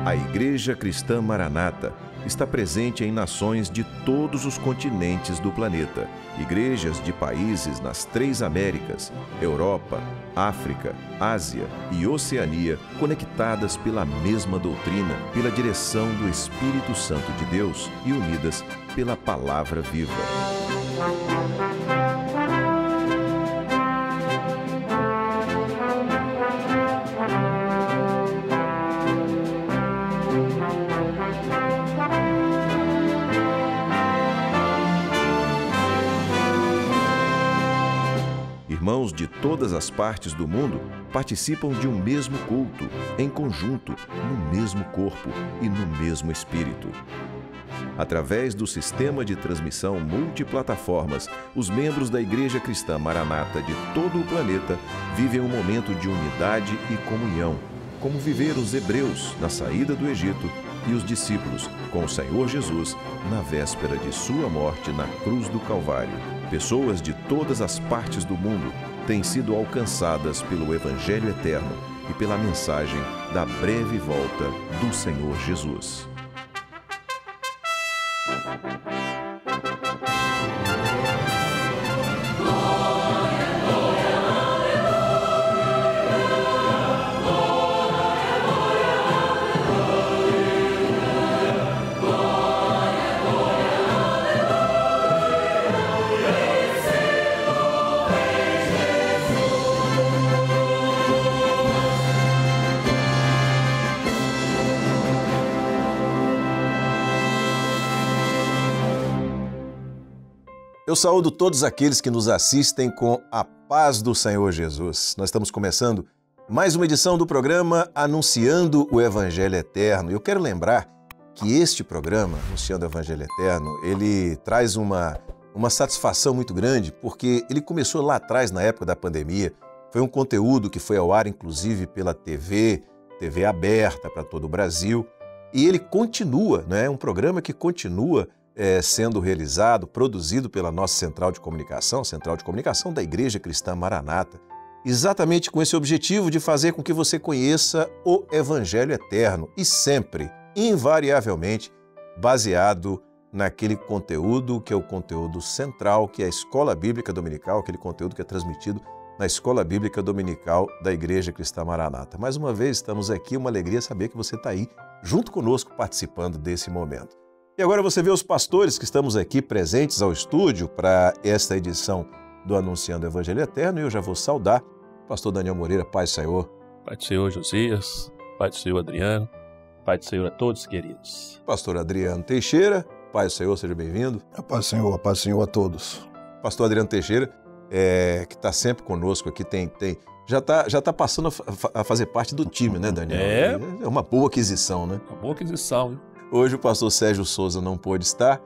A Igreja Cristã Maranata está presente em nações de todos os continentes do planeta. Igrejas de países nas 3 Américas, Europa, África, Ásia e Oceania, conectadas pela mesma doutrina, pela direção do Espírito Santo de Deus e unidas pela Palavra Viva. Irmãos de todas as partes do mundo participam de um mesmo culto, em conjunto, no mesmo corpo e no mesmo espírito. Através do sistema de transmissão multiplataformas, os membros da Igreja Cristã Maranata de todo o planeta vivem um momento de unidade e comunhão, como viveram os hebreus na saída do Egito e os discípulos com o Senhor Jesus na véspera de sua morte na cruz do Calvário. Pessoas de todas as partes do mundo têm sido alcançadas pelo Evangelho eterno e pela mensagem da breve volta do Senhor Jesus. Eu saúdo todos aqueles que nos assistem com a paz do Senhor Jesus. Nós estamos começando mais uma edição do programa Anunciando o Evangelho Eterno. Eu quero lembrar que este programa, Anunciando o Evangelho Eterno, ele traz uma satisfação muito grande, porque ele começou lá atrás, na época da pandemia. Foi um conteúdo que foi ao ar, inclusive, pela TV aberta para todo o Brasil. E ele continua, né? Um programa que continua sendo realizado, produzido pela nossa Central de Comunicação da Igreja Cristã Maranata, exatamente com esse objetivo de fazer com que você conheça o Evangelho Eterno e sempre, invariavelmente, baseado naquele conteúdo que é o conteúdo central, que é a Escola Bíblica Dominical, aquele conteúdo que é transmitido na Escola Bíblica Dominical da Igreja Cristã Maranata. Mais uma vez, estamos aqui, uma alegria saber que você está aí, junto conosco, participando desse momento. E agora você vê os pastores que estamos aqui presentes ao estúdio para esta edição do Anunciando o Evangelho Eterno, e eu já vou saudar o pastor Daniel Moreira. Paz do Senhor. Paz do Senhor, Josias. Paz do Senhor, Adriano. Paz do Senhor a todos, queridos. Pastor Adriano Teixeira. Paz do Senhor, seja bem-vindo. A paz do Senhor a todos. Pastor Adriano Teixeira, que está sempre conosco aqui, já tá passando a fazer parte do time, né, Daniel? É uma boa aquisição, né? Uma boa aquisição, viu? Hoje o pastor Sérgio Souza não pôde estar.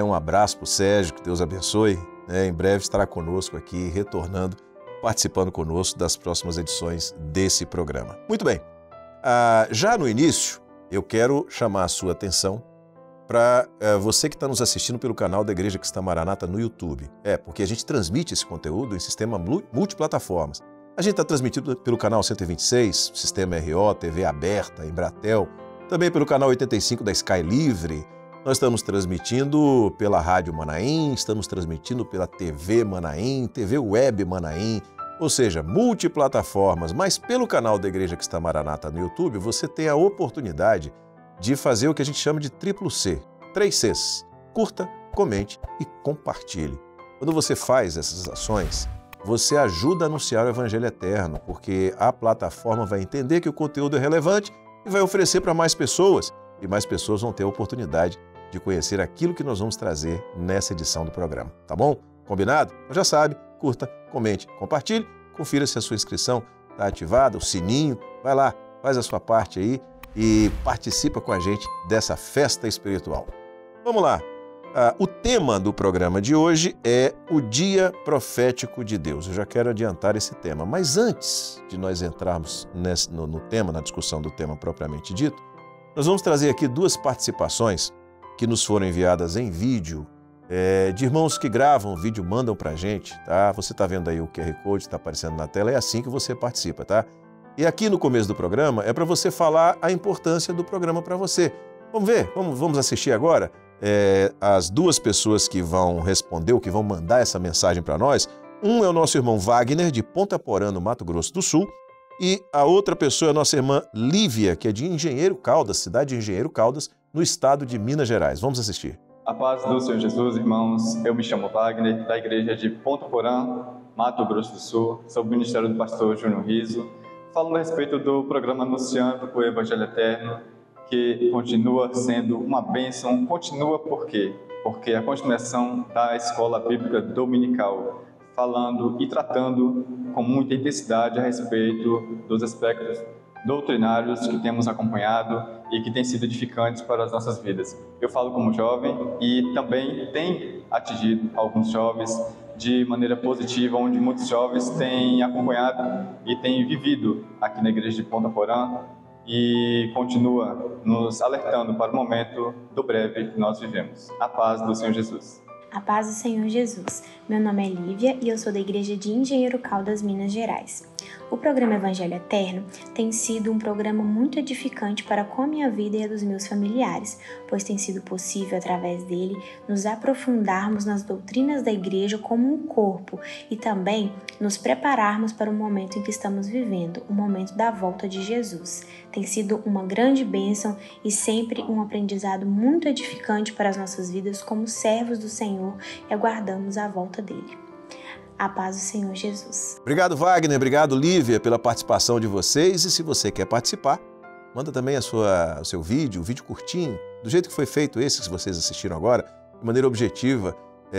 Um abraço para o Sérgio, que Deus abençoe. Em breve estará conosco aqui, retornando, participando conosco das próximas edições desse programa. Muito bem, já no início, eu quero chamar a sua atenção para você que está nos assistindo pelo canal da Igreja Cristã Maranata no YouTube. Porque a gente transmite esse conteúdo em sistema multiplataformas. A gente está transmitido pelo canal 126, Sistema RO, TV aberta, Embratel, também pelo canal 85 da Sky Livre. Nós estamos transmitindo pela Rádio Manaim, estamos transmitindo pela TV Manaim, TV Web Manaim, ou seja, multiplataformas. Mas pelo canal da Igreja Cristã Maranata no YouTube, você tem a oportunidade de fazer o que a gente chama de triplo C, 3 Cs. Curta, comente e compartilhe. Quando você faz essas ações, você ajuda a anunciar o Evangelho Eterno, porque a plataforma vai entender que o conteúdo é relevante e vai oferecer para mais pessoas, e mais pessoas vão ter a oportunidade de conhecer aquilo que nós vamos trazer nessa edição do programa, tá bom? Combinado? Então já sabe, curta, comente, compartilhe, confira se a sua inscrição está ativada, o sininho, vai lá, faz a sua parte aí e participa com a gente dessa festa espiritual. Vamos lá, o tema do programa de hoje é o Dia Profético de Deus. Eu já quero adiantar esse tema, mas antes de nós entrarmos no tema, na discussão do tema propriamente dito, nós vamos trazer aqui 2 participações que nos foram enviadas em vídeo, de irmãos que gravam vídeo, mandam para a gente, tá? Você está vendo aí o QR Code, está aparecendo na tela, é assim que você participa, tá? E aqui no começo do programa é para você falar a importância do programa para você. Vamos ver? Vamos assistir agora? As duas pessoas que vão responder, ou que vão mandar essa mensagem para nós. Um é o nosso irmão Wagner, de Ponta Porã, no Mato Grosso do Sul. E a outra pessoa é a nossa irmã Lívia, que é de Engenheiro Caldas, cidade de Engenheiro Caldas, no estado de Minas Gerais. Vamos assistir. A paz do Senhor Jesus, irmãos. Eu me chamo Wagner, da igreja de Ponta Porã, Mato Grosso do Sul. Sou o ministério do pastor Júnior Riso. Falando a respeito do programa Anunciando o Evangelho Eterno, que continua sendo uma bênção. Continua por quê? Porque a continuação da escola bíblica dominical, falando e tratando com muita intensidade a respeito dos aspectos doutrinários que temos acompanhado e que têm sido edificantes para as nossas vidas. Eu falo como jovem e também tem atingido alguns jovens de maneira positiva, onde muitos jovens têm acompanhado e têm vivido aqui na igreja de Ponta Porã e continua nos alertando para o momento do breve que nós vivemos. A paz do Senhor Jesus. A paz do Senhor Jesus. Meu nome é Lívia e eu sou da igreja de Engenheiro Caldas, Minas Gerais. O programa Evangelho Eterno tem sido um programa muito edificante para com a minha vida e a dos meus familiares, pois tem sido possível, através dele, nos aprofundarmos nas doutrinas da igreja como um corpo e também nos prepararmos para o momento em que estamos vivendo, o momento da volta de Jesus. Tem sido uma grande bênção e sempre um aprendizado muito edificante para as nossas vidas como servos do Senhor e aguardamos a volta dele. A paz do Senhor Jesus. Obrigado, Wagner. Obrigado, Lívia, pela participação de vocês. E se você quer participar, manda também o seu vídeo, um vídeo curtinho, do jeito que foi feito esse que vocês assistiram agora, de maneira objetiva.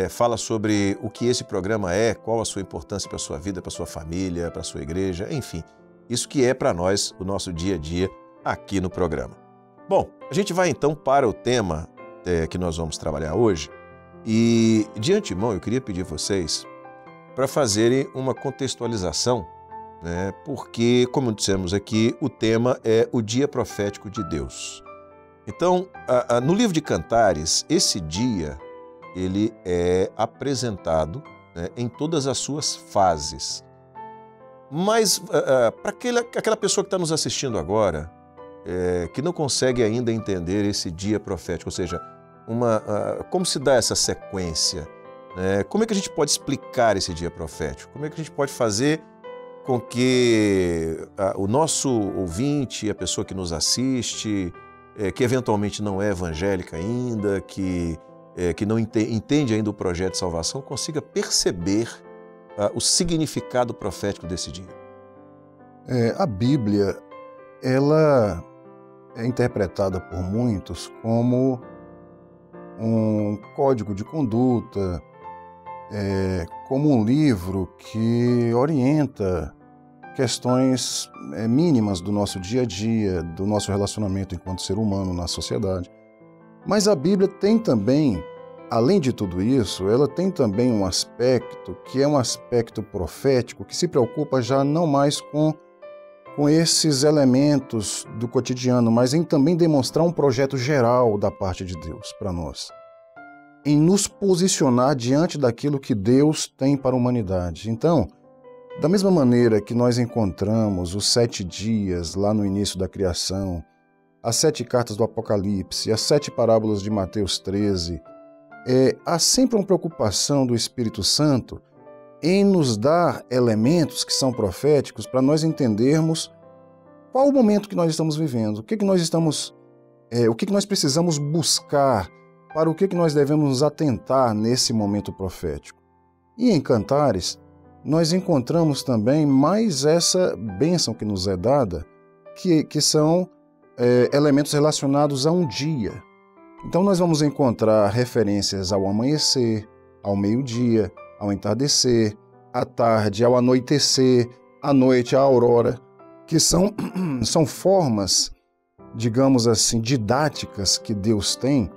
Fala sobre o que esse programa é, qual a sua importância para a sua vida, para a sua família, para a sua igreja, enfim. Isso que é para nós o nosso dia a dia aqui no programa. Bom, a gente vai então para o tema que nós vamos trabalhar hoje. E de antemão eu queria pedir a vocês para fazerem uma contextualização, né? Porque, como dissemos aqui, o tema é o dia profético de Deus. Então, no livro de Cantares, esse dia ele é apresentado, né, em todas as suas fases. Mas para aquela pessoa que está nos assistindo agora, que não consegue ainda entender esse dia profético, ou seja, como se dá essa sequência? Como é que a gente pode explicar esse dia profético? Como é que a gente pode fazer com que o nosso ouvinte, a pessoa que nos assiste, que eventualmente não é evangélica ainda, que não entende ainda o projeto de salvação, consiga perceber o significado profético desse dia? A Bíblia, ela é interpretada por muitos como um código de conduta, como um livro que orienta questões mínimas do nosso dia a dia, do nosso relacionamento enquanto ser humano na sociedade. Mas a Bíblia tem também, além de tudo isso, ela tem também um aspecto que é um aspecto profético, que se preocupa já não mais com esses elementos do cotidiano, mas em também demonstrar um projeto geral da parte de Deus para nós, em nos posicionar diante daquilo que Deus tem para a humanidade. Então, da mesma maneira que nós encontramos os 7 dias lá no início da criação, as 7 cartas do Apocalipse, as 7 parábolas de Mateus 13, há sempre uma preocupação do Espírito Santo em nos dar elementos que são proféticos para nós entendermos qual o momento que nós estamos vivendo, o que nós precisamos buscar, para o que nós devemos nos atentar nesse momento profético. E em Cantares, nós encontramos também mais essa bênção que nos é dada, que são elementos relacionados a um dia. Então nós vamos encontrar referências ao amanhecer, ao meio-dia, ao entardecer, à tarde, ao anoitecer, à noite, à aurora, que são formas, digamos assim, didáticas que Deus tem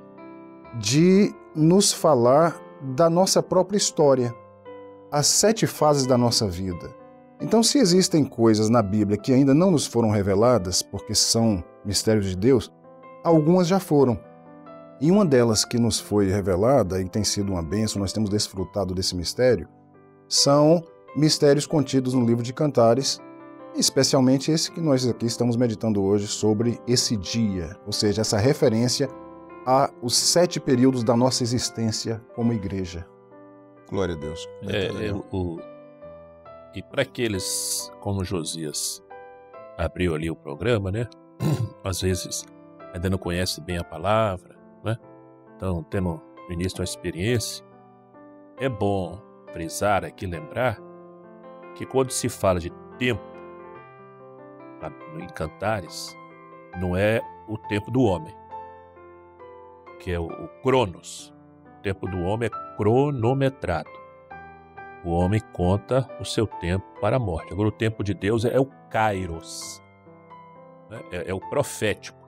de nos falar da nossa própria história, as 7 fases da nossa vida. Então, se existem coisas na Bíblia que ainda não nos foram reveladas, porque são mistérios de Deus, algumas já foram. E uma delas que nos foi revelada e tem sido uma bênção, nós temos desfrutado desse mistério, são mistérios contidos no livro de Cantares, especialmente esse que nós aqui estamos meditando hoje sobre esse dia, ou seja, essa referência aos 7 períodos da nossa existência como igreja. Glória a Deus. E para aqueles como Josias abriu ali o programa, né? Às vezes ainda não conhece bem a palavra, né? Então, tendo no início uma experiência, é bom frisar aqui, lembrar que quando se fala de tempo em Cantares, não é o tempo do homem, que é o Cronos. O tempo do homem é cronometrado. O homem conta o seu tempo para a morte. Agora, o tempo de Deus é o Kairos, né? É o profético,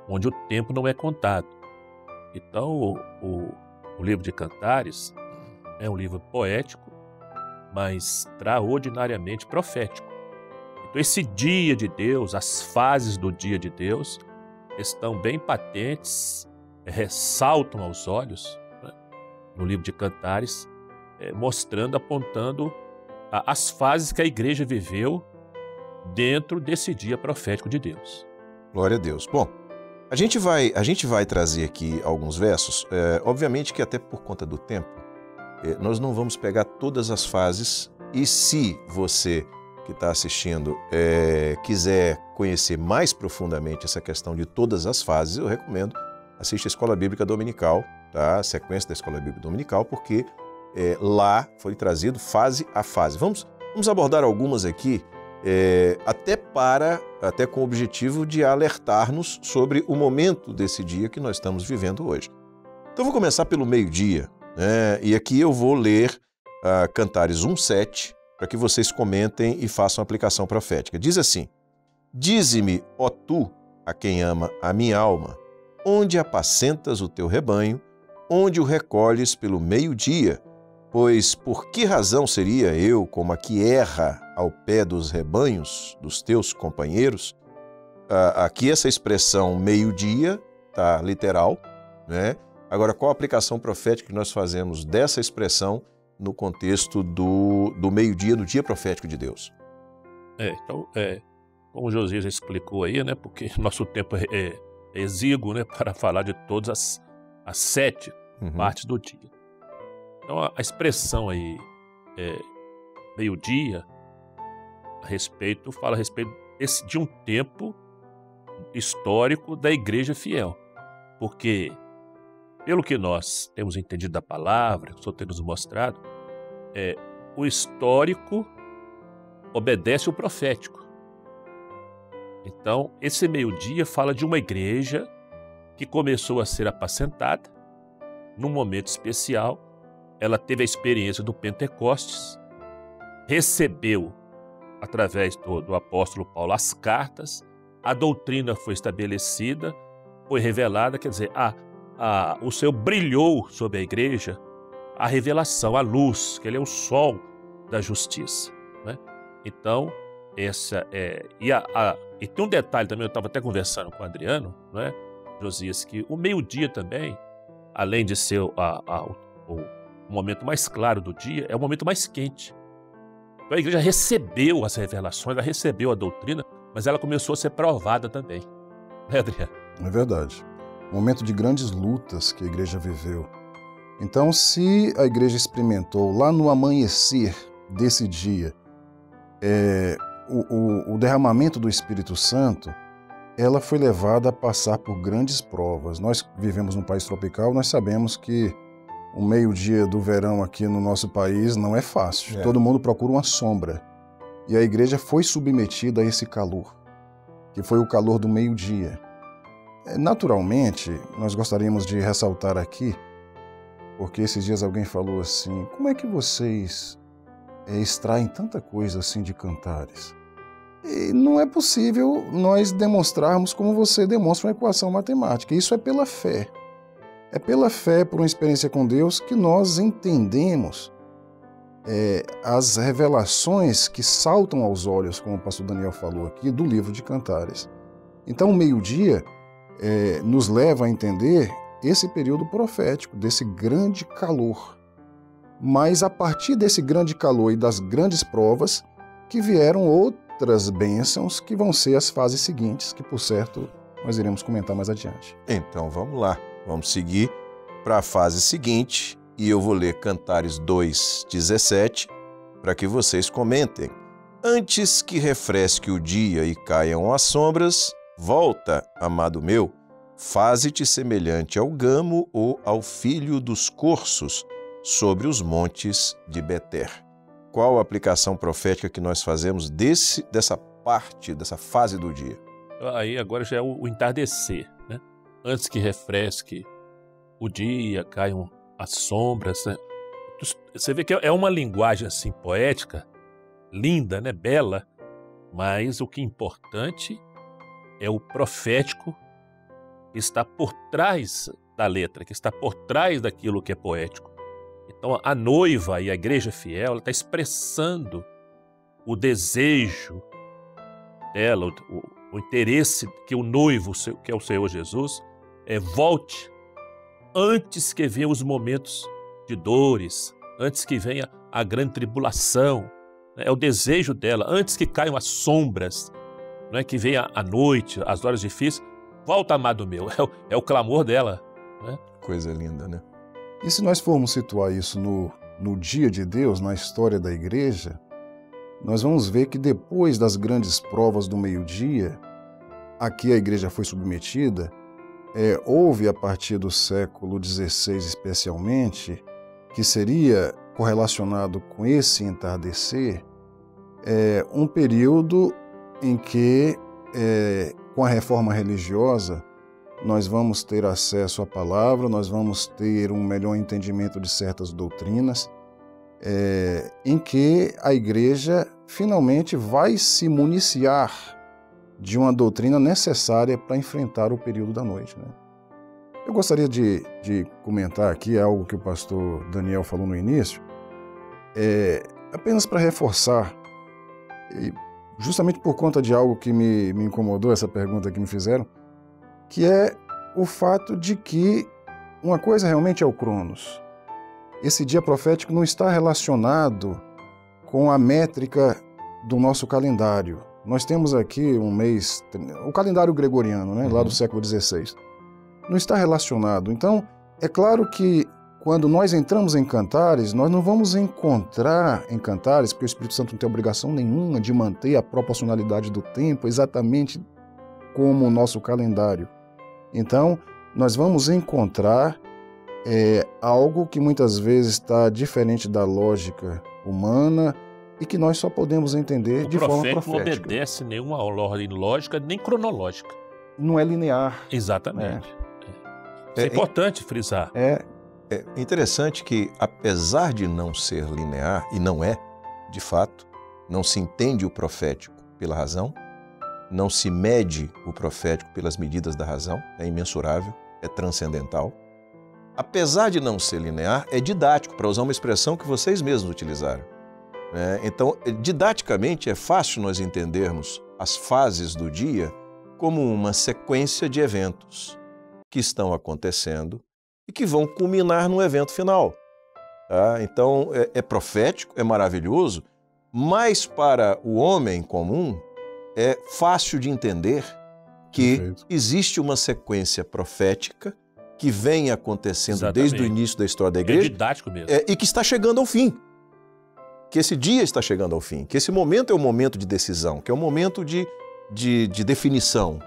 onde o tempo não é contado. Então, o livro de Cantares é um livro poético, mas extraordinariamente profético. Então, esse dia de Deus, as fases do dia de Deus, estão bem patentes, ressaltam aos olhos, né, no livro de Cantares, mostrando, apontando as fases que a igreja viveu dentro desse dia profético de Deus. Glória a Deus. Bom, a gente vai trazer aqui alguns versos. Obviamente que até por conta do tempo, nós não vamos pegar todas as fases, e se você que está assistindo quiser conhecer mais profundamente essa questão de todas as fases, eu recomendo, assista a Escola Bíblica Dominical, tá? A sequência da Escola Bíblica Dominical, porque lá foi trazido fase a fase. Vamos abordar algumas aqui, até com o objetivo de alertar-nos sobre o momento desse dia que nós estamos vivendo hoje. Então vou começar pelo meio-dia, né? E aqui eu vou ler Cantares 1:7, para que vocês comentem e façam a aplicação profética. Diz assim: Dize-me, ó tu, a quem ama a minha alma, onde apacentas o teu rebanho, onde o recolhes pelo meio-dia, pois por que razão seria eu como a que erra ao pé dos rebanhos dos teus companheiros? Aqui essa expressão meio-dia está literal, né? Agora, qual a aplicação profética que nós fazemos dessa expressão no contexto do meio-dia, do dia profético de Deus? Então, como o Josias já explicou aí, né? Porque nosso tempo é exíguo, né? Para falar de todas as 7 partes do dia. Então, a expressão aí, meio-dia, fala a respeito de um tempo histórico da igreja fiel. Porque, pelo que nós temos entendido da palavra, que o Senhor tem nos mostrado, o histórico obedece o profético. Então, esse meio-dia fala de uma igreja que começou a ser apacentada num momento especial. Ela teve a experiência do Pentecostes, recebeu, através do apóstolo Paulo, as cartas, a doutrina foi estabelecida, foi revelada, quer dizer, o Senhor brilhou sobre a igreja a revelação, a luz, que ele é o sol da justiça, né? Então, e tem um detalhe também, eu estava até conversando com o Adriano, né, Josias, que o meio-dia também, além de ser o momento mais claro do dia, é o momento mais quente. Então a igreja recebeu as revelações, ela recebeu a doutrina, mas ela começou a ser provada também. Né, Adriano? É verdade. Momento de grandes lutas que a igreja viveu. Então, se a igreja experimentou lá no amanhecer desse dia o derramamento do Espírito Santo, ela foi levada a passar por grandes provas. Nós vivemos num país tropical, nós sabemos que o meio-dia do verão aqui no nosso país não é fácil. Todo mundo procura uma sombra. E a igreja foi submetida a esse calor, que foi o calor do meio-dia. Naturalmente, nós gostaríamos de ressaltar aqui, porque esses dias alguém falou assim, como é que vocês extraem tanta coisa assim de Cantares? E não é possível nós demonstrarmos como você demonstra uma equação matemática. Isso é pela fé. É pela fé, por uma experiência com Deus, que nós entendemos as revelações que saltam aos olhos, como o pastor Daniel falou aqui, do livro de Cantares. Então, o meio-dia nos leva a entender esse período profético, desse grande calor. Mas a partir desse grande calor e das grandes provas, que vieram outras bênçãos que vão ser as fases seguintes, que, por certo, nós iremos comentar mais adiante. Então vamos lá, vamos seguir para a fase seguinte e eu vou ler Cantares 2:17 para que vocês comentem. Antes que refresque o dia e caiam as sombras, volta, amado meu, faze-te semelhante ao gamo ou ao filho dos corços sobre os montes de Beter. Qual a aplicação profética que nós fazemos dessa parte, dessa fase do dia? Aí agora já é o entardecer, né? Antes que refresque o dia, caiam as sombras, né? Você vê que é uma linguagem assim poética, linda, né? Bela, mas o que é importante é o profético que está por trás da letra, que está por trás daquilo que é poético. Então a noiva e a igreja fiel está expressando o desejo dela, o interesse que o noivo, que é o Senhor Jesus, volte antes que venham os momentos de dores, antes que venha a grande tribulação. É o desejo dela, antes que caiam as sombras, não é, que venha a noite, as horas difíceis. Volta, amado meu, é o clamor dela. Né? Coisa linda, né? E se nós formos situar isso no dia de Deus, na história da igreja, nós vamos ver que depois das grandes provas do meio-dia, a que a igreja foi submetida, houve a partir do século XVI especialmente, que seria correlacionado com esse entardecer, um período em que, com a reforma religiosa, nós vamos ter acesso à palavra, nós vamos ter um melhor entendimento de certas doutrinas, em que a igreja finalmente vai se municiar de uma doutrina necessária para enfrentar o período da noite, né? Eu gostaria de comentar aqui algo que o pastor Daniel falou no início, apenas para reforçar, justamente por conta de algo que me incomodou, essa pergunta que me fizeram, que é o fato de que uma coisa realmente é o Cronos. Esse dia profético não está relacionado com a métrica do nosso calendário. Nós temos aqui um mês, o calendário gregoriano, né, lá do século XVI. Não está relacionado. Então, é claro que quando nós entramos em Cantares, nós não vamos encontrar em Cantares, porque o Espírito Santo não tem obrigação nenhuma de manter a proporcionalidade do tempo exatamente como o nosso calendário. Então, nós vamos encontrar algo que muitas vezes está diferente da lógica humana e que nós só podemos entender de forma profética. O profeta não obedece nenhuma ordem lógica nem cronológica. Não é linear. Exatamente. É importante frisar. É interessante que, apesar de não ser linear, e não é, de fato, não se entende o profético pela razão, não se mede o profético pelas medidas da razão, é imensurável, é transcendental. Apesar de não ser linear, é didático, para usar uma expressão que vocês mesmos utilizaram. Então, didaticamente, é fácil nós entendermos as fases do dia como uma sequência de eventos que estão acontecendo e que vão culminar no evento final. Tá? Então, é profético, é maravilhoso, mas para o homem comum, é fácil de entender que existe uma sequência profética que vem acontecendo desde o início da história da igreja. É didático mesmo. E que está chegando ao fim. Que esse dia está chegando ao fim. Que esse momento é o momento de decisão, que é o momento de definição,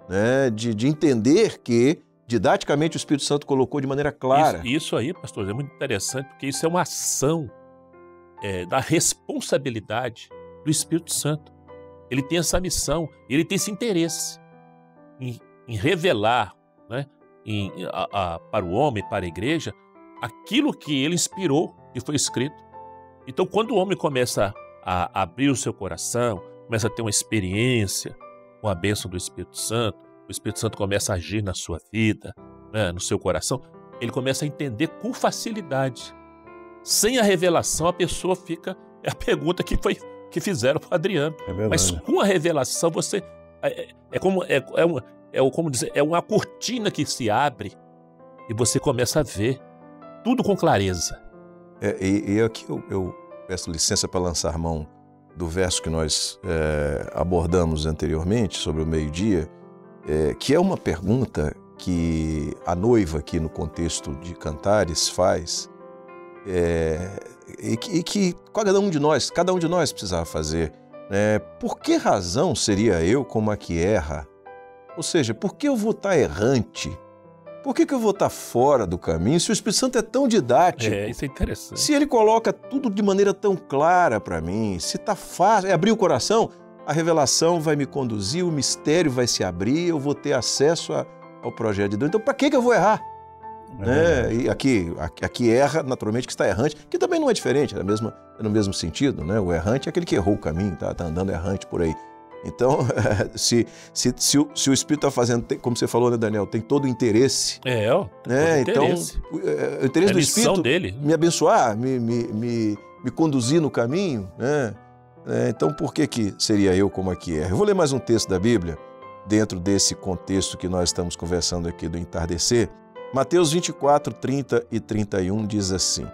né? de entender que, didaticamente, o Espírito Santo colocou de maneira clara. Isso aí, pastor, é muito interessante, porque isso é uma ação da responsabilidade do Espírito Santo. Ele tem essa missão, ele tem esse interesse em revelar, né, para o homem, para a igreja, aquilo que ele inspirou, que foi escrito. Então, quando o homem começa a abrir o seu coração, começa a ter uma experiência com a bênção do Espírito Santo, o Espírito Santo começa a agir na sua vida, né, no seu coração, ele começa a entender com facilidade. Sem a revelação, a pessoa fica... É a pergunta que fizeram para o Adriano. Mas com a revelação, você... É uma cortina que se abre e você começa a ver tudo com clareza. E aqui eu peço licença para lançar mão do verso que nós abordamos anteriormente, sobre o meio-dia, que é uma pergunta que a noiva aqui no contexto de Cantares faz, e que cada um de nós precisava fazer. Por que razão seria eu como a que erra? Ou seja, por que eu vou estar errante? Por que eu vou estar fora do caminho se o Espírito Santo é tão didático? Isso é interessante. Se ele coloca tudo de maneira tão clara para mim, se está fácil, é abrir o coração, a revelação vai me conduzir, o mistério vai se abrir, eu vou ter acesso ao projeto de Deus. Então, para que eu vou errar? E aqui erra, naturalmente, que está errante, que também não é diferente, é no mesmo sentido, né? O errante é aquele que errou o caminho, tá andando errante por aí. Então, se o Espírito está fazendo, como você falou, né, Daniel, tem todo o interesse. Então, o interesse do Espírito dele. Me abençoar, me conduzir no caminho, né? Então, por que seria eu como aqui é? Eu vou ler mais um texto da Bíblia, dentro desse contexto que nós estamos conversando aqui do entardecer. Mateus 24, 30 e 31 diz assim: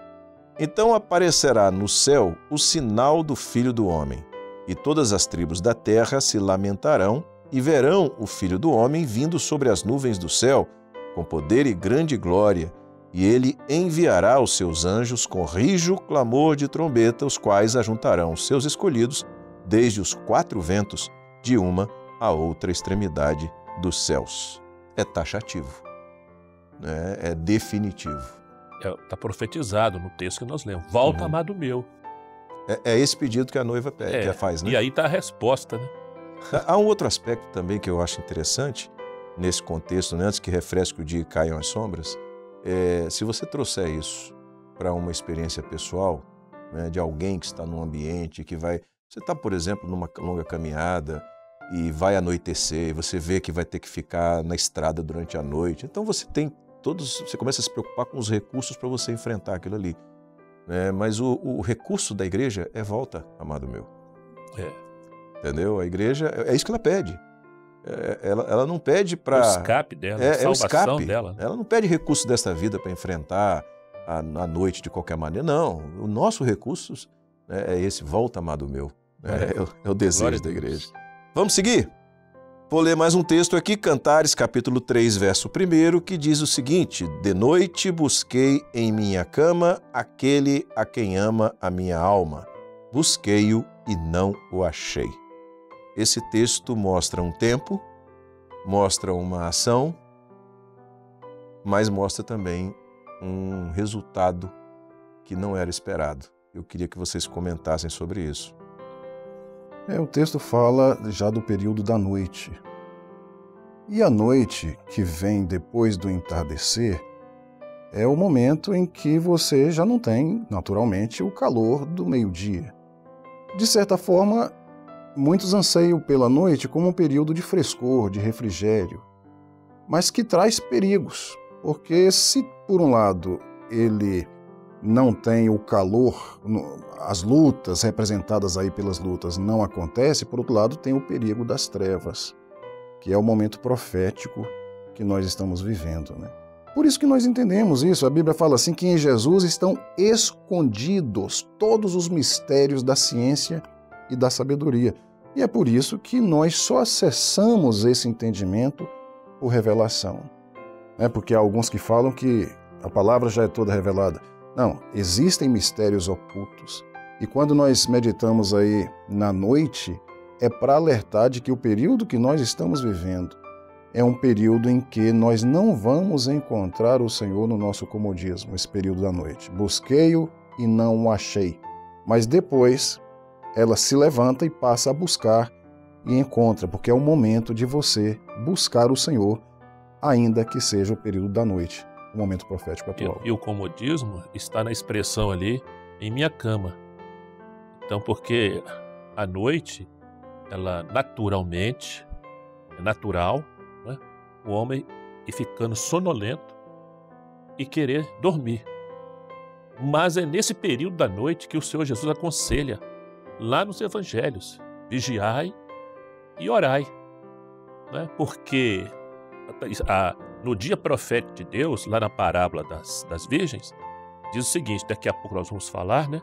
Então aparecerá no céu o sinal do Filho do Homem, e todas as tribos da terra se lamentarão e verão o Filho do Homem vindo sobre as nuvens do céu, com poder e grande glória, e ele enviará os seus anjos com rijo clamor de trombeta, os quais ajuntarão os seus escolhidos desde os 4 ventos, de uma a outra extremidade dos céus. É taxativo, né? É definitivo. Está profetizado no texto que nós lemos. Volta, amado meu. É esse pedido que a noiva que faz, né? E aí está a resposta, né? Há um outro aspecto também que eu acho interessante nesse contexto, né? Antes que refresque o dia e caiam as sombras, se você trouxer isso para uma experiência pessoal, né, de alguém que está num ambiente que vai... Você está, por exemplo, numa longa caminhada e vai anoitecer, você vê que vai ter que ficar na estrada durante a noite, então você começa a se preocupar com os recursos para você enfrentar aquilo ali. Mas o recurso da igreja é volta, amado meu. Entendeu? A igreja, é isso que ela pede. Ela não pede para... O escape dela, a salvação dela. Ela não pede recurso desta vida para enfrentar a noite de qualquer maneira. Não, o nosso recurso é esse, volta, amado meu. É o desejo da igreja. Vamos seguir? Vou ler mais um texto aqui, Cantares, capítulo 3, verso 1, que diz o seguinte: De noite busquei em minha cama aquele a quem ama a minha alma. Busquei-o e não o achei. Esse texto mostra um tempo, mostra uma ação, mas mostra também um resultado que não era esperado. Eu queria que vocês comentassem sobre isso. O texto fala já do período da noite. E a noite, que vem depois do entardecer, é o momento em que você já não tem, naturalmente, o calor do meio-dia. De certa forma, muitos anseiam pela noite como um período de frescor, de refrigério, mas que traz perigos, porque se, por um lado, ele não tem o calor, as lutas representadas aí pelas lutas não acontecem, por outro lado tem o perigo das trevas, que é o momento profético que nós estamos vivendo, né? Por isso que nós entendemos isso, a Bíblia fala assim que em Jesus estão escondidos todos os mistérios da ciência e da sabedoria. E é por isso que nós só acessamos esse entendimento por revelação. Porque há alguns que falam que a palavra já é toda revelada. Não, existem mistérios ocultos. E quando nós meditamos aí na noite, é para alertar de que o período que nós estamos vivendo é um período em que nós não vamos encontrar o Senhor no nosso comodismo, esse período da noite. Busquei-o e não o achei. Mas depois ela se levanta e passa a buscar e encontra, porque é o momento de você buscar o Senhor, ainda que seja o período da noite. O momento profético atual. E o comodismo está na expressão ali, em minha cama. Então, porque a noite, ela naturalmente, é natural, né? O homem ir ficando sonolento e querer dormir. Mas é nesse período da noite que o Senhor Jesus aconselha, lá nos evangelhos, vigiai e orai. Né? Porque no dia profético de Deus, lá na parábola das virgens, diz o seguinte, daqui a pouco nós vamos falar, né?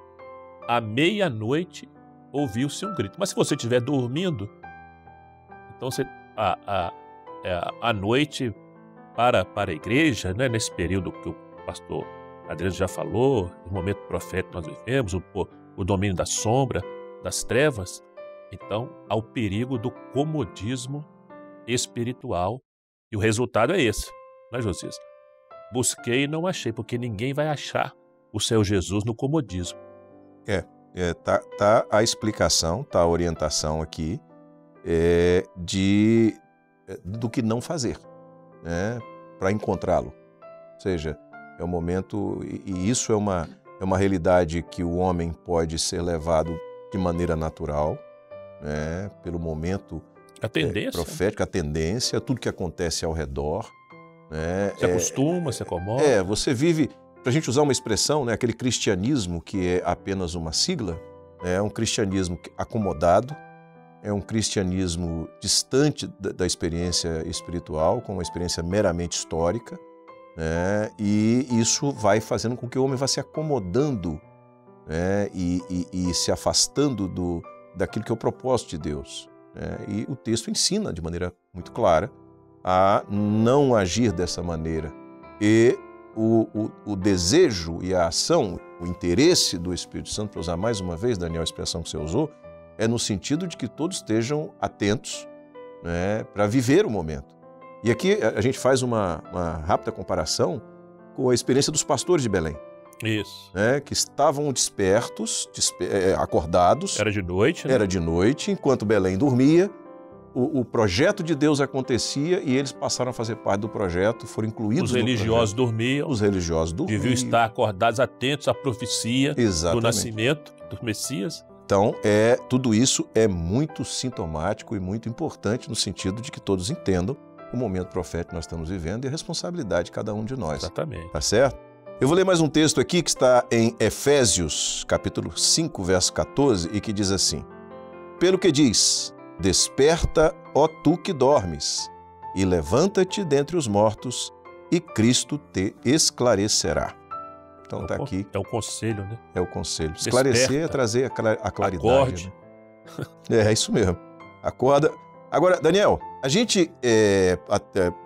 À meia-noite ouviu-se um grito. Mas se você estiver dormindo, então à noite para a igreja, né, nesse período que o pastor Adriano já falou, no momento profético que nós vivemos, o domínio da sombra, das trevas, então há o perigo do comodismo espiritual, e o resultado é esse, não é, Josias? Busquei e não achei, porque ninguém vai achar o Senhor Jesus no comodismo. Tá a explicação, tá a orientação aqui do que não fazer, né, para encontrá-lo. Ou seja, é um momento, e isso é uma realidade que o homem pode ser levado de maneira natural, né, pelo momento A tendência. profético, a tendência, tudo que acontece ao redor. Né, Se acostuma, se acomoda. Você vive, para a gente usar uma expressão, né, aquele cristianismo que é apenas uma sigla, é um cristianismo acomodado, é um cristianismo distante da experiência espiritual, com uma experiência meramente histórica, né, e isso vai fazendo com que o homem vá se acomodando, né, e se afastando daquilo que é o propósito de Deus. Né, e o texto ensina de maneira muito clara a não agir dessa maneira. E o desejo e a ação, o interesse do Espírito Santo, para usar mais uma vez, Daniel, a expressão que você usou, é no sentido de que todos estejam atentos, né, para viver o momento. E aqui a gente faz uma rápida comparação com a experiência dos pastores de Belém. Isso. Né, que estavam despertos, acordados. Era de noite, né? Era de noite, enquanto Belém dormia. O projeto de Deus acontecia e eles passaram a fazer parte do projeto, foram incluídos no projeto. Os religiosos dormiam. Os religiosos dormiam. Deviam estar acordados, atentos à profecia do nascimento do Messias. Então, tudo isso é muito sintomático e muito importante no sentido de que todos entendam o momento profético que nós estamos vivendo e a responsabilidade de cada um de nós. Exatamente. Tá certo? Eu vou ler mais um texto aqui que está em Efésios, capítulo 5, verso 14, e que diz assim: Pelo que diz, desperta, ó tu que dormes, e levanta-te dentre os mortos, e Cristo te esclarecerá. Então está aqui. É o conselho, né? É o conselho. Esclarecer Desperta. é trazer a claridade. Acorde. Né? É isso mesmo. Acorda. Agora, Daniel, a gente,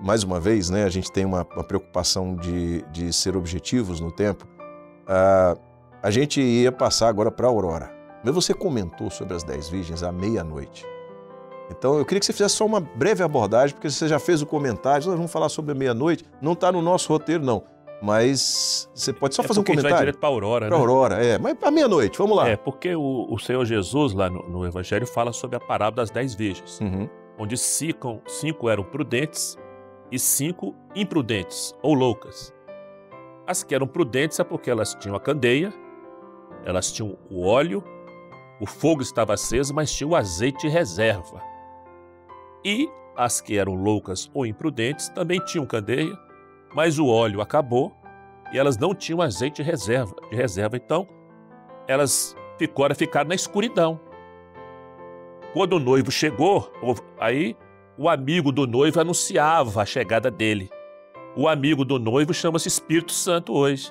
mais uma vez, né, a gente tem uma preocupação de ser objetivos no tempo. A gente ia passar agora para a Aurora. Mas você comentou sobre as 10 virgens à meia-noite. Então, eu queria que você fizesse só uma breve abordagem, porque você já fez o comentário, nós vamos falar sobre a meia-noite. Não está no nosso roteiro, não. Mas você pode só fazer um comentário. Vai direto para a Aurora, né? Para a Aurora, mas à meia-noite, vamos lá. Porque o Senhor Jesus, lá no Evangelho, fala sobre a parábola das 10 virgens, onde 5 eram prudentes e 5 imprudentes, ou loucas. As que eram prudentes é porque elas tinham a candeia, elas tinham o óleo, o fogo estava aceso, mas tinha o azeite de reserva. E as que eram loucas ou imprudentes também tinham candeia, mas o óleo acabou e elas não tinham azeite de reserva. Então, elas ficaram na escuridão. Quando o noivo chegou, aí o amigo do noivo anunciava a chegada dele. O amigo do noivo chama-se Espírito Santo hoje.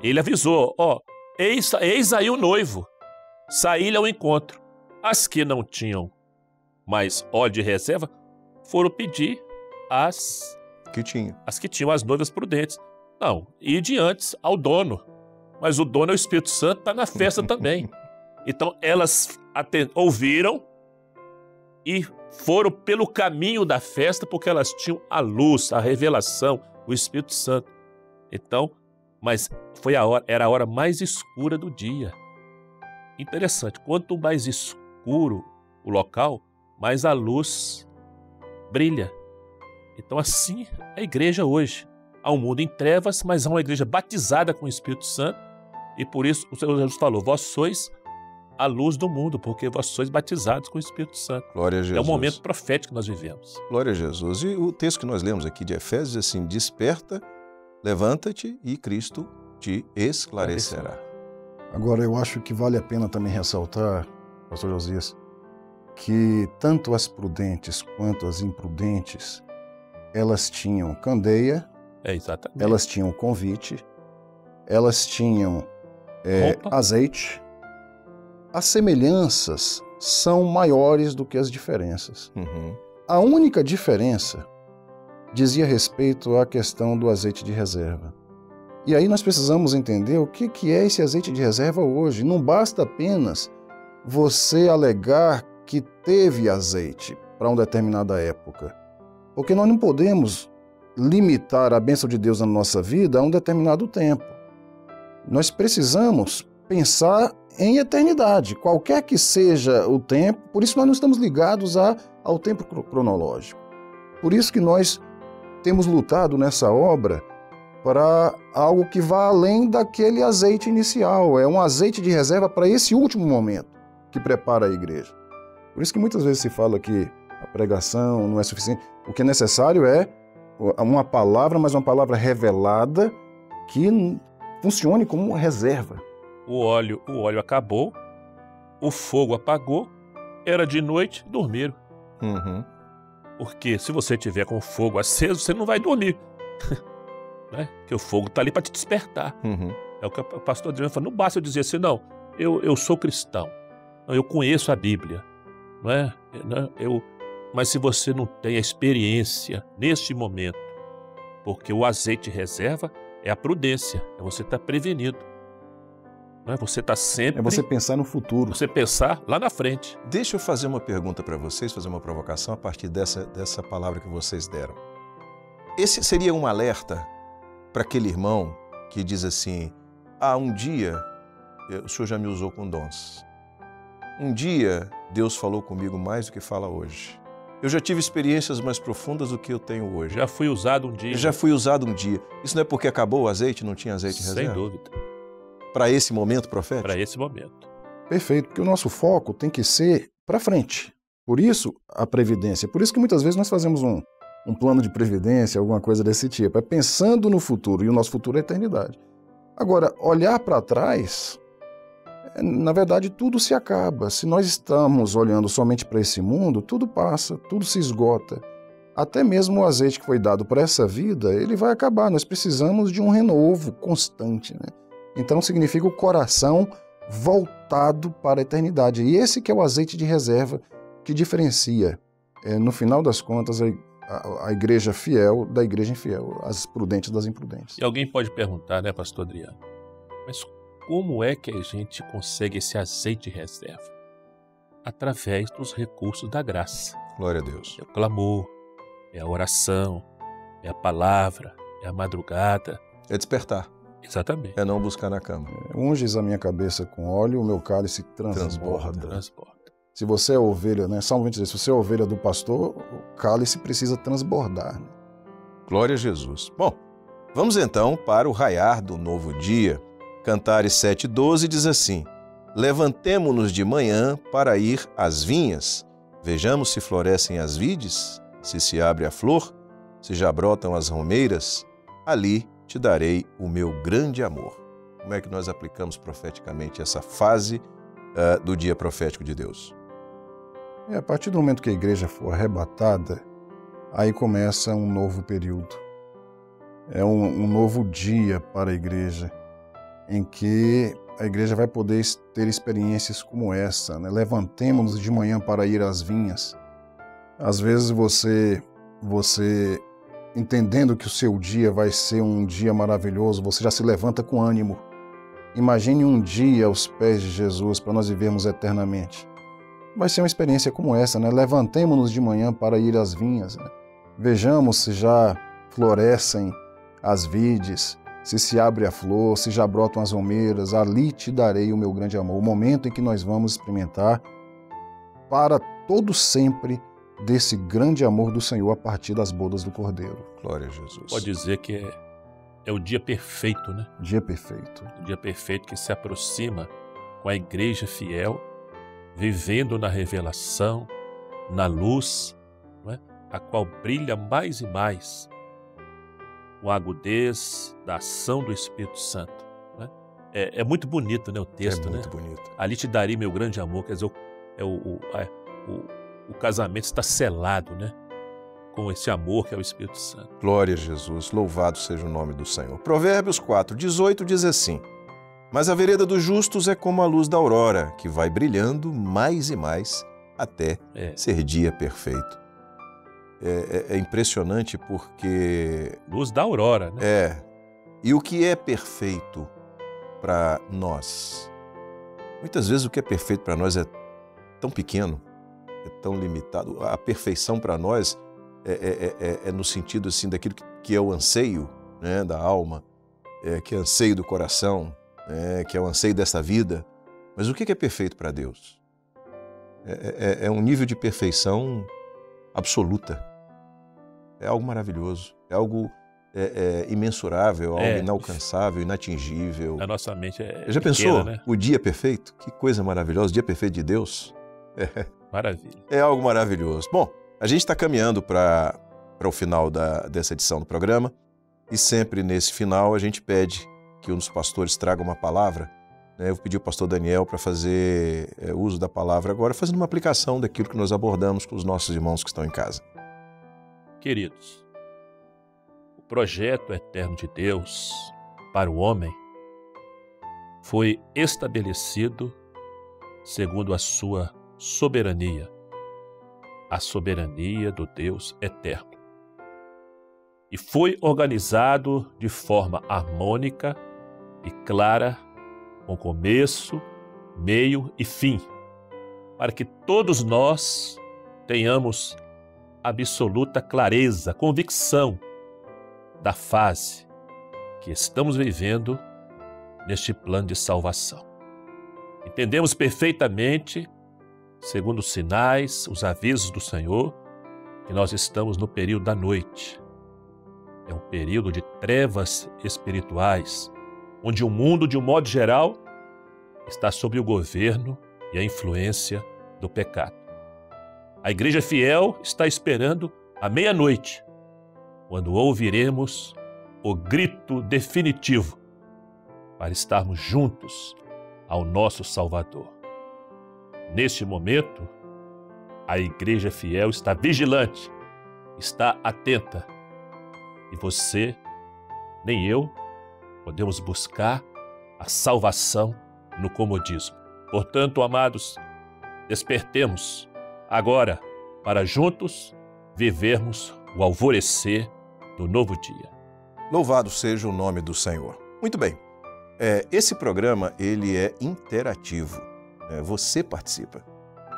Ele avisou, eis aí o noivo, saí-lhe ao encontro. As que não tinham mais óleo de reserva foram pedir as que tinham, as noivas prudentes. Não, e diante ao dono. Mas o dono é o Espírito Santo, está na festa também. Então elas ouviram e foram pelo caminho da festa porque elas tinham a luz, a revelação, o Espírito Santo. Então, mas era a hora mais escura do dia. Interessante, quanto mais escuro o local, mais a luz brilha. Então assim é a igreja hoje. Há um mundo em trevas, mas há uma igreja batizada com o Espírito Santo. E por isso o Senhor Jesus falou, vós sois a luz do mundo, porque vós sois batizados com o Espírito Santo. Glória a Jesus. É o momento profético que nós vivemos. Glória a Jesus. E o texto que nós lemos aqui de Efésios diz assim, desperta, levanta-te e Cristo te esclarecerá. Agora, eu acho que vale a pena também ressaltar, pastor Josias, que tanto as prudentes quanto as imprudentes, elas tinham candeia, exatamente. Elas tinham convite, elas tinham azeite, as semelhanças são maiores do que as diferenças. Uhum. A única diferença dizia respeito à questão do azeite de reserva. E aí nós precisamos entender o que é esse azeite de reserva hoje. Não basta apenas você alegar que teve azeite para uma determinada época, porque nós não podemos limitar a bênção de Deus na nossa vida a um determinado tempo. Nós precisamos pensar em eternidade, qualquer que seja o tempo, por isso nós não estamos ligados ao tempo cronológico. Por isso que nós temos lutado nessa obra para algo que vá além daquele azeite inicial. É um azeite de reserva para esse último momento que prepara a igreja. Por isso que muitas vezes se fala que a pregação não é suficiente. O que é necessário é uma palavra, mas uma palavra revelada que funcione como uma reserva. O óleo acabou, o fogo apagou, era de noite, dormiram. Uhum. Porque se você tiver com o fogo aceso, você não vai dormir. Né? Porque o fogo está ali para te despertar. Uhum. É o que o pastor Adriano falou. Não basta eu dizer assim, não, eu sou cristão, não, eu conheço a Bíblia. Não é? Mas se você não tem a experiência neste momento, porque o azeite reserva é a prudência, é você estar prevenido. Não é? Você está sempre... É você pensar no futuro. Você pensar lá na frente. Deixa eu fazer uma pergunta para vocês, fazer uma provocação a partir dessa palavra que vocês deram. Esse seria um alerta para aquele irmão que diz assim, um dia o Senhor já me usou com dons. Um dia Deus falou comigo mais do que fala hoje. Eu já tive experiências mais profundas do que eu tenho hoje. Já fui usado um dia. Já fui usado um dia. Isso não é porque acabou o azeite, não tinha azeite reserva? Sem dúvida. Para esse momento profético? Para esse momento. Perfeito, porque o nosso foco tem que ser para frente. Por isso, a previdência. Por isso que muitas vezes nós fazemos um plano de previdência, alguma coisa desse tipo. É pensando no futuro, e o nosso futuro é a eternidade. Agora, olhar para trás, na verdade, tudo se acaba. Se nós estamos olhando somente para esse mundo, tudo passa, tudo se esgota. Até mesmo o azeite que foi dado para essa vida, ele vai acabar. Nós precisamos de um renovo constante, né? Então significa o coração voltado para a eternidade. E esse que é o azeite de reserva que diferencia, no final das contas, a igreja fiel da igreja infiel, as prudentes das imprudentes. E alguém pode perguntar, né, pastor Adriano, mas como é que a gente consegue esse azeite de reserva? Através dos recursos da graça. Glória a Deus. É o clamor, é a oração, é a palavra, é a madrugada. É despertar. Exatamente. É não buscar na cama. Unges a minha cabeça com óleo, o meu cálice transborda. Se você é ovelha, né? Salmo 23, se você é ovelha do pastor, o cálice precisa transbordar. Né? Glória a Jesus. Bom, vamos então para o raiar do novo dia. Cantares 7:12 diz assim, levantemo-nos de manhã para ir às vinhas. Vejamos se florescem as vides, se abre a flor, se já brotam as romeiras. Ali te darei o meu grande amor. Como é que nós aplicamos profeticamente essa fase do dia profético de Deus? A partir do momento que a igreja for arrebatada, aí começa um novo período. É um novo dia para a igreja, em que a igreja vai poder ter experiências como essa, né? Levantemo-nos de manhã para ir às vinhas. Às vezes você entendendo que o seu dia vai ser um dia maravilhoso, você já se levanta com ânimo. Imagine um dia aos pés de Jesus para nós vivermos eternamente. Vai ser uma experiência como essa, né? Levantemo-nos de manhã para ir às vinhas. Né? Vejamos se já florescem as vides, se abre a flor, se já brotam as romeiras. Ali te darei o meu grande amor. O momento em que nós vamos experimentar para todo sempre desse grande amor do Senhor a partir das bodas do Cordeiro. Glória a Jesus. Pode dizer que é o dia perfeito, né? Dia perfeito. O dia perfeito que se aproxima com a igreja fiel, vivendo na revelação, na luz, não é? A qual brilha mais e mais com a agudez da ação do Espírito Santo. Não é? É muito bonito, né, o texto, né? É muito bonito. Ali te darei meu grande amor, quer dizer, o casamento está selado, né? Com esse amor que é o Espírito Santo. Glória a Jesus, louvado seja o nome do Senhor. Provérbios 4:18 diz assim, Mas a vereda dos justos é como a luz da aurora, que vai brilhando mais e mais até ser dia perfeito. É impressionante porque... Luz da aurora, né? E o que é perfeito para nós? Muitas vezes o que é perfeito para nós é tão pequeno, é tão limitado. A perfeição para nós é no sentido assim, daquilo que é o anseio, né, da alma, que é o anseio do coração, que é o anseio dessa vida. Mas o que é perfeito para Deus? É um nível de perfeição absoluta. É algo maravilhoso, é algo imensurável, algo inalcançável, inatingível. A nossa mente Já pequena, pensou, né? O dia perfeito? Que coisa maravilhosa, o dia perfeito de Deus. Maravilha. É algo maravilhoso. Bom, a gente está caminhando para o final dessa edição do programa e sempre nesse final a gente pede que um dos pastores traga uma palavra. Eu vou pedir ao pastor Daniel para fazer uso da palavra agora, fazendo uma aplicação daquilo que nós abordamos com os nossos irmãos que estão em casa. Queridos, o projeto eterno de Deus para o homem foi estabelecido segundo a sua soberania, a soberania do Deus eterno. E foi organizado de forma harmônica e clara, com começo, meio e fim, para que todos nós tenhamos absoluta clareza, convicção da fase que estamos vivendo neste plano de salvação. Entendemos perfeitamente, segundo os sinais, os avisos do Senhor, que nós estamos no período da noite. É um período de trevas espirituais, onde o mundo, de um modo geral, está sob o governo e a influência do pecado. A igreja fiel está esperando a meia-noite, quando ouviremos o grito definitivo para estarmos juntos ao nosso Salvador. Neste momento, a igreja fiel está vigilante, está atenta, e você, nem eu, podemos buscar a salvação no comodismo. Portanto, amados, despertemos agora para juntos vivermos o alvorecer do novo dia. Louvado seja o nome do Senhor. Muito bem, esse programa ele é interativo, você participa.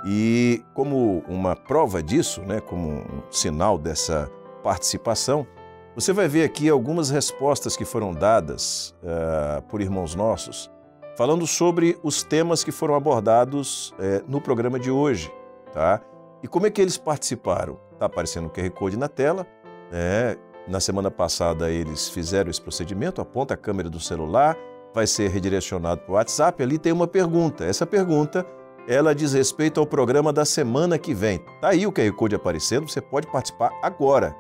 E como uma prova disso, como um sinal dessa participação, você vai ver aqui algumas respostas que foram dadas por irmãos nossos, falando sobre os temas que foram abordados no programa de hoje, tá? E como é que eles participaram? Está aparecendo o QR Code na tela, Na semana passada eles fizeram esse procedimento, aponta a câmera do celular, vai ser redirecionado para o WhatsApp, ali tem uma pergunta. Essa pergunta, ela diz respeito ao programa da semana que vem. Está aí o QR Code aparecendo, você pode participar agora.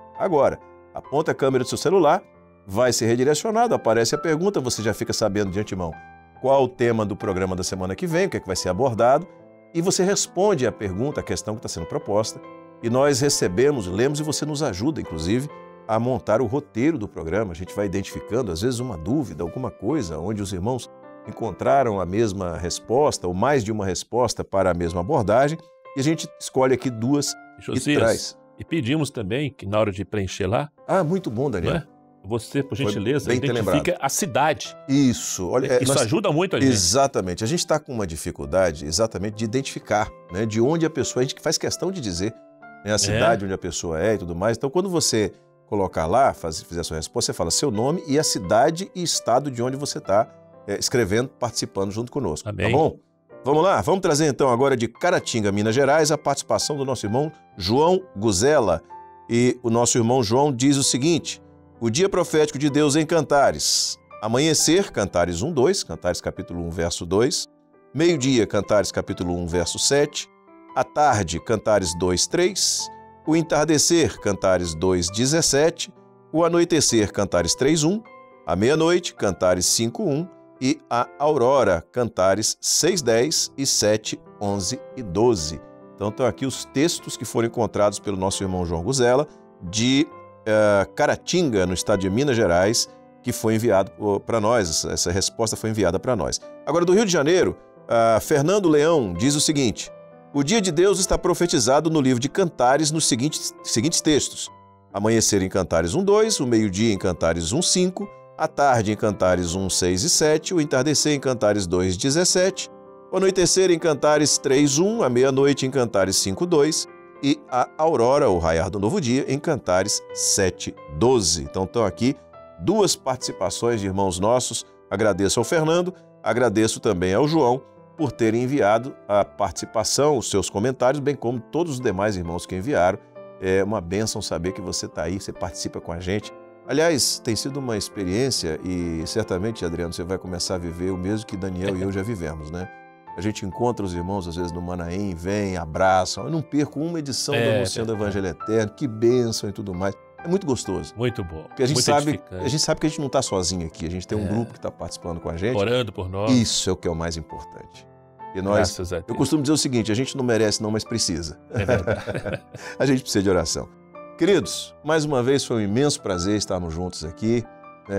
Aponta a câmera do seu celular, vai ser redirecionado, aparece a pergunta, você já fica sabendo de antemão qual o tema do programa da semana que vem, o que é que vai ser abordado, e você responde a pergunta, a questão que está sendo proposta, e nós recebemos, lemos e você nos ajuda, inclusive, a montar o roteiro do programa. A gente vai identificando, às vezes, uma dúvida, alguma coisa, onde os irmãos encontraram a mesma resposta, ou mais de uma resposta para a mesma abordagem, e a gente escolhe aqui duas e traz. E pedimos também que na hora de preencher lá... muito bom, Daniel. Você, por gentileza, identifica a cidade. Isso. Olha, isso ajuda muito a gente. Exatamente. A gente está com uma dificuldade exatamente de identificar, de onde a pessoa... A gente faz questão de dizer a cidade onde a pessoa é e tudo mais. Então, quando você colocar lá, fizer a sua resposta, você fala seu nome e a cidade e estado de onde você está escrevendo, participando junto conosco. Amém. Tá bom? Vamos lá? Vamos trazer então agora de Caratinga, Minas Gerais, a participação do nosso irmão João Guzela. E o nosso irmão João diz o seguinte: o dia profético de Deus em Cantares. Amanhecer, Cantares 1:2, Cantares capítulo 1, verso 2. Meio-dia, Cantares capítulo 1, verso 7. À tarde, Cantares 2:3. O entardecer, Cantares 2:17. O anoitecer, Cantares 3:1. À meia-noite, Cantares 5:1. E a aurora, Cantares 6:10 e 7:11 e 12. Então estão aqui os textos que foram encontrados pelo nosso irmão João Guzela, de Caratinga, no estado de Minas Gerais, que foi enviado para nós, essa resposta foi enviada para nós. Agora, do Rio de Janeiro, Fernando Leão diz o seguinte: o dia de Deus está profetizado no livro de Cantares nos seguintes textos: amanhecer em Cantares 1:2, o meio-dia em Cantares 1:5, a tarde em Cantares 1:6 e 7, o entardecer em Cantares 2:17, o anoitecer em Cantares 3:1, a meia-noite em Cantares 5:2 e a aurora, o raiar do novo dia, em Cantares 7:12. Então estão aqui duas participações de irmãos nossos. Agradeço ao Fernando, agradeço também ao João por terem enviado a participação, os seus comentários, bem como todos os demais irmãos que enviaram. É uma bênção saber que você está aí, você participa com a gente. Aliás, tem sido uma experiência e certamente, Adriano, você vai começar a viver o mesmo que Daniel e eu já vivemos, né? A gente encontra os irmãos, às vezes, no Manaim, vem, abraçam. Eu não perco uma edição do Anunciando o Evangelho Eterno, que bênção e tudo mais. É muito gostoso. Muito bom. Porque a gente sabe que a gente não está sozinho aqui, a gente tem um grupo que está participando com a gente. Orando por nós. Isso é o que é o mais importante. E nós, graças a Deus. Eu costumo dizer o seguinte: a gente não merece não, mas precisa. É verdade. A gente precisa de oração. Queridos, mais uma vez foi um imenso prazer estarmos juntos aqui.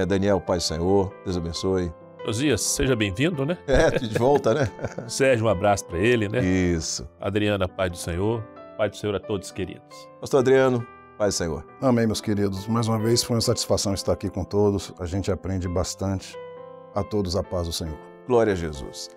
Daniel, Pai do Senhor, Deus abençoe. Josias, seja bem-vindo, né? De volta, né? Sérgio, um abraço para ele, né? Isso. Adriana, Pai do Senhor. Pai do Senhor a todos queridos. Pastor Adriano, Pai do Senhor. Amém, meus queridos. Mais uma vez foi uma satisfação estar aqui com todos. A gente aprende bastante. A todos a paz do Senhor. Glória a Jesus.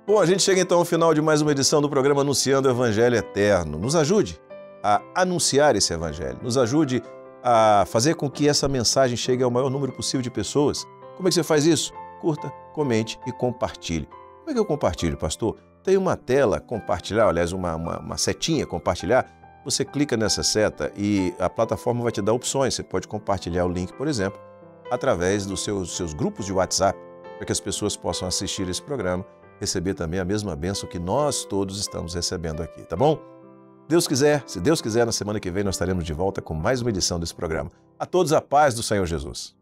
Bom, a gente chega então ao final de mais uma edição do programa Anunciando o Evangelho Eterno. Nos ajude a anunciar esse Evangelho. Nos ajude a fazer com que essa mensagem chegue ao maior número possível de pessoas. Como é que você faz isso? Curta, comente e compartilhe. Como é que eu compartilho, pastor? Tem uma tela compartilhar, aliás, uma setinha compartilhar. Você clica nessa seta e a plataforma vai te dar opções. Você pode compartilhar o link, por exemplo, através dos seus grupos de WhatsApp, para que as pessoas possam assistir esse programa, receber também a mesma bênção que nós todos estamos recebendo aqui, tá bom? Se Deus quiser, na semana que vem nós estaremos de volta com mais uma edição desse programa. A todos a paz do Senhor Jesus.